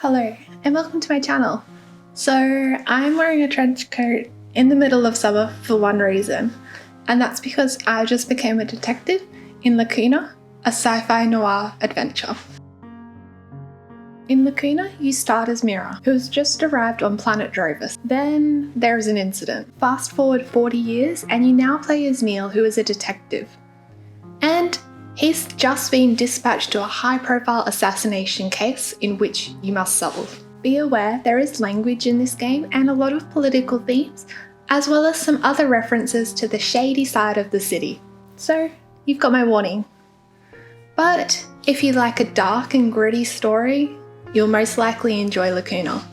Hello and welcome to my channel. So I'm wearing a trench coat in the middle of summer for one reason, and that's because I just became a detective in Lacuna, a sci-fi noir adventure. In Lacuna, you start as Mira, who has just arrived on planet Drovis. Then there is an incident. Fast forward 40 years and you now play as Neil, who is a detective. And he's just been dispatched to a high-profile assassination case in which you must solve. Be aware there is language in this game and a lot of political themes, as well as some other references to the shady side of the city. So you've got my warning. But if you like a dark and gritty story, you'll most likely enjoy Lacuna.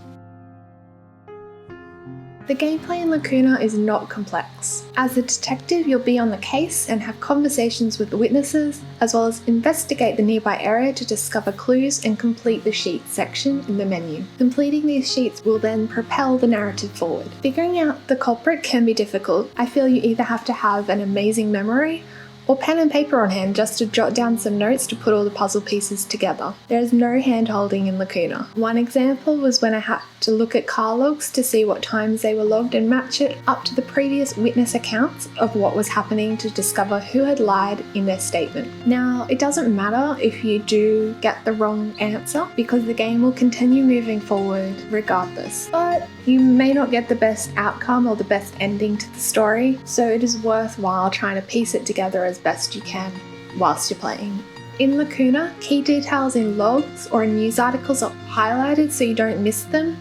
The gameplay in Lacuna is not complex. As a detective, you'll be on the case and have conversations with the witnesses, as well as investigate the nearby area to discover clues and complete the sheets section in the menu. Completing these sheets will then propel the narrative forward. Figuring out the culprit can be difficult. I feel you either have to have an amazing memory or pen and paper on hand just to jot down some notes to put all the puzzle pieces together. There is no hand-holding in Lacuna. One example was when I had to look at car logs to see what times they were logged and match it up to the previous witness accounts of what was happening to discover who had lied in their statement. Now, it doesn't matter if you do get the wrong answer because the game will continue moving forward regardless. But you may not get the best outcome or the best ending to the story, so it is worthwhile trying to piece it together as best you can whilst you're playing. In Lacuna, key details in logs or in news articles are highlighted so you don't miss them,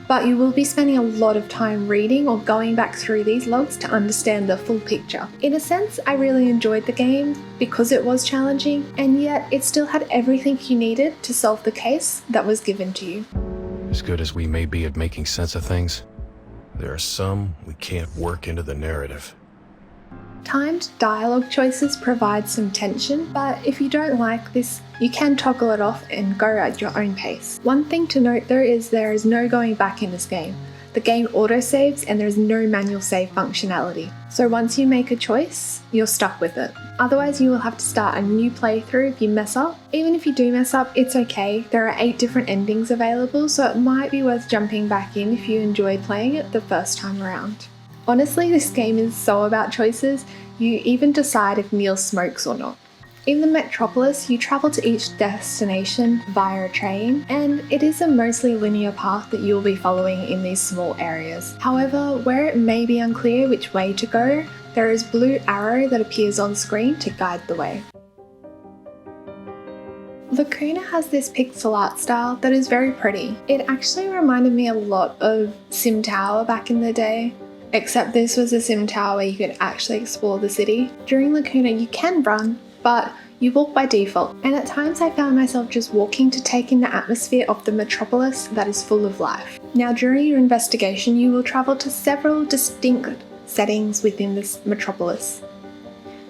but you will be spending a lot of time reading or going back through these logs to understand the full picture. In a sense, I really enjoyed the game because it was challenging, and yet it still had everything you needed to solve the case that was given to you. As good as we may be at making sense of things, there are some we can't work into the narrative. Timed dialogue choices provide some tension, but if you don't like this, you can toggle it off and go at your own pace. One thing to note though is there is no going back in this game. The game autosaves and there is no manual save functionality. So once you make a choice, you're stuck with it. Otherwise you will have to start a new playthrough if you mess up. Even if you do mess up, it's okay. There are 8 different endings available, so it might be worth jumping back in if you enjoyed playing it the first time around. Honestly, this game is so about choices, you even decide if Neil smokes or not. In the metropolis, you travel to each destination via a train, and it is a mostly linear path that you'll be following in these small areas. However, where it may be unclear which way to go, there is a blue arrow that appears on screen to guide the way. Lacuna has this pixel art style that is very pretty. It actually reminded me a lot of Sim Tower back in the day. Except this was a sim tower where you could actually explore the city. During Lacuna you can run, but you walk by default, and at times I found myself just walking to take in the atmosphere of the metropolis that is full of life. Now during your investigation you will travel to several distinct settings within this metropolis.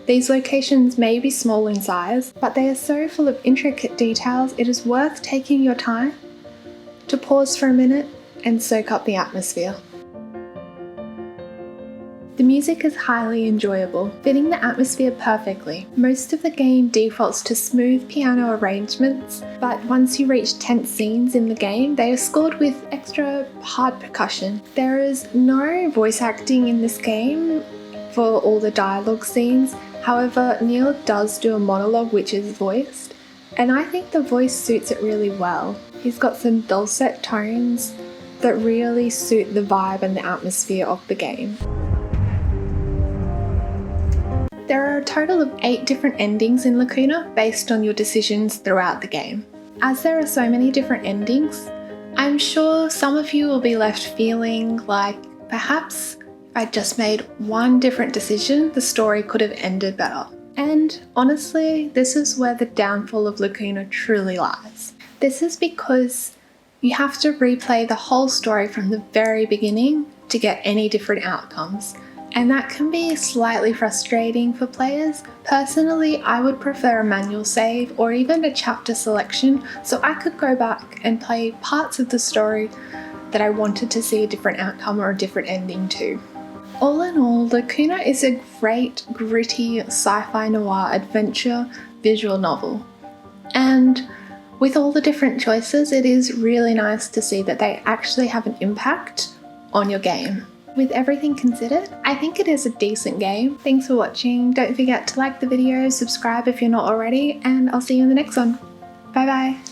These locations may be small in size, but they are so full of intricate details it is worth taking your time to pause for a minute and soak up the atmosphere. The music is highly enjoyable, fitting the atmosphere perfectly. Most of the game defaults to smooth piano arrangements, but once you reach tense scenes in the game, they are scored with extra hard percussion. There is no voice acting in this game for all the dialogue scenes. However, Neil does do a monologue which is voiced, and I think the voice suits it really well. He's got some dulcet tones that really suit the vibe and the atmosphere of the game. There are a total of 8 different endings in Lacuna based on your decisions throughout the game. As there are so many different endings, I'm sure some of you will be left feeling like perhaps if I just made one different decision, the story could have ended better. And honestly, this is where the downfall of Lacuna truly lies. This is because you have to replay the whole story from the very beginning to get any different outcomes. And that can be slightly frustrating for players. Personally, I would prefer a manual save or even a chapter selection so I could go back and play parts of the story that I wanted to see a different outcome or a different ending to. All in all, Lacuna is a great, gritty sci-fi noir adventure visual novel. And With all the different choices, it is really nice to see that they actually have an impact on your game. With everything considered, I think it is a decent game. Thanks for watching. Don't forget to like the video, subscribe if you're not already, and I'll see you in the next one. Bye bye.